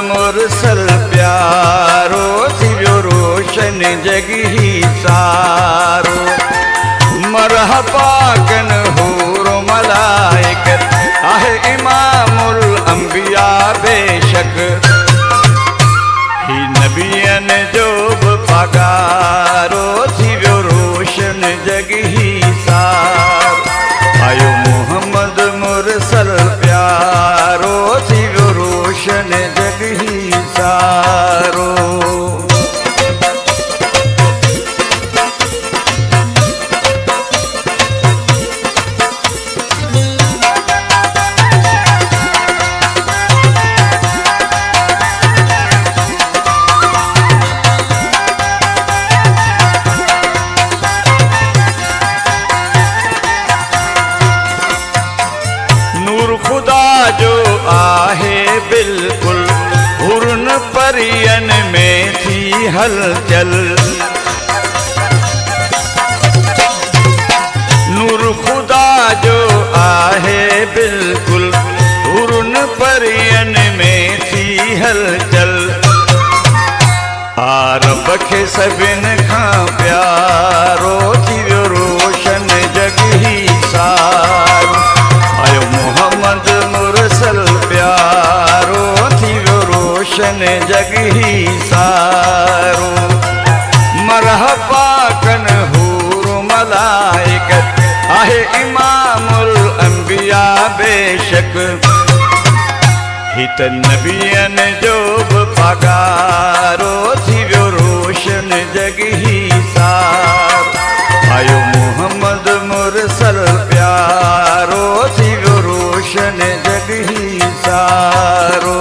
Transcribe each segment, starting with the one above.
मुरसल प्यारो थियो रोशन जग ही सारो। मरहबा कन हूर मलाइकत आहे इमामुल अंबिया बेशक ही नबियन जो पगारो थियो रोशन जग ही सारो। आयो मोहम्मद मुरसल प्यारो थियो रोशन जग ही सारो। जो आहे बिल्कुल हुरन परियन में थी हलचल। नूर खुदा जो आहे बिल्कुल हुरन परियन में थी हलचल। आरब के सबिन खां प्यारो थियो रोशन जग ही सारो। आयो मोहम्मद मुरसल प्यारो थियो रोशन जग ही सारो। मरहबा कन हूर मलाइकत आहे इमामुल अंबिया बेशक हित नबियन जो पगारो थियो रोशन जग ही सारो। आयो मोहम्मद मुरसल प्यारो थियो रोशन जग ही सारो।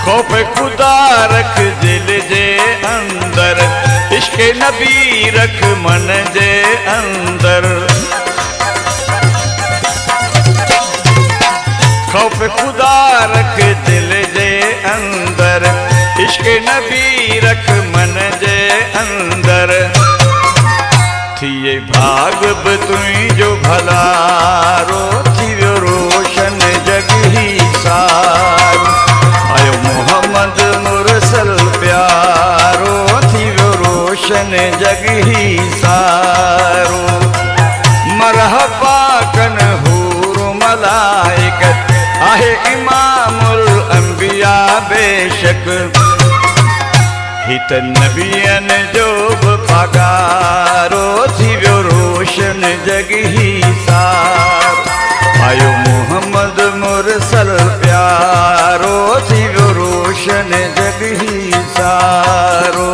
खौफ खुदा रख दिल जे अंदर इश्क नबी रख मन जे अंदर। खौफ खुदा रख दिल जे अंदर इश्क नबी रख मन जे अंदर। थिए भाग ब तुई जो भलारो थियो रोशन जग ही सारो। आयो मोहम्मद मुरसल प्यारो थियो रोशन जग ही सारो। मरहबा कन हूर मलाइकत आहे इमामुल अंबिया बेशक हित नबियन जो पगारो थियो रोशन जग ही सारो। आयो मोहम्मद मुरसल प्यारो थियो रोशन जग ही सारो।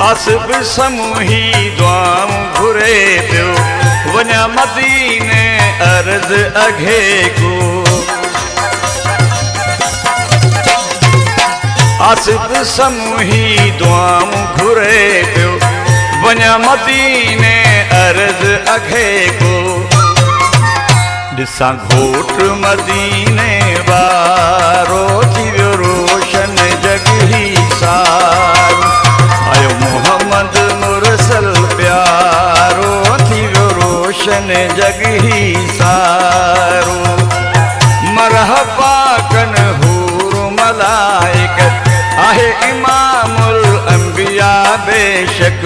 आसिफ समूही दुआऊं घुरे पियो वञा मदीने अर्ज अघे को। आसिफ समूही दुआऊं घुरे पियो वञा मदीने अर्ज अघे को। ॾिसां घोट मदीने वारो थियो रोशन जग ही सारो। आयो मोहम्मद मुरसल प्यारो थियो रोशन जग ही सारो। मरहबा कन हूर मलाइकत आहे इमामुल अंबिया बेशक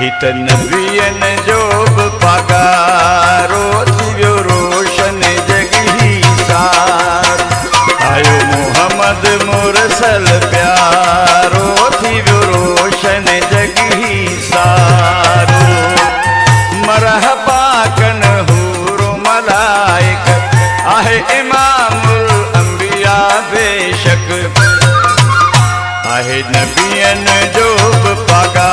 हित नबियन जो पगारो थियो रोशन जग ही सारो। आयो मोहम्मद मुरसल प्यारो थियो रोशन जग ही सारो। मरहबा कन हूर मलाइकत आहे इमामुल आहे नबियन जो बि पागा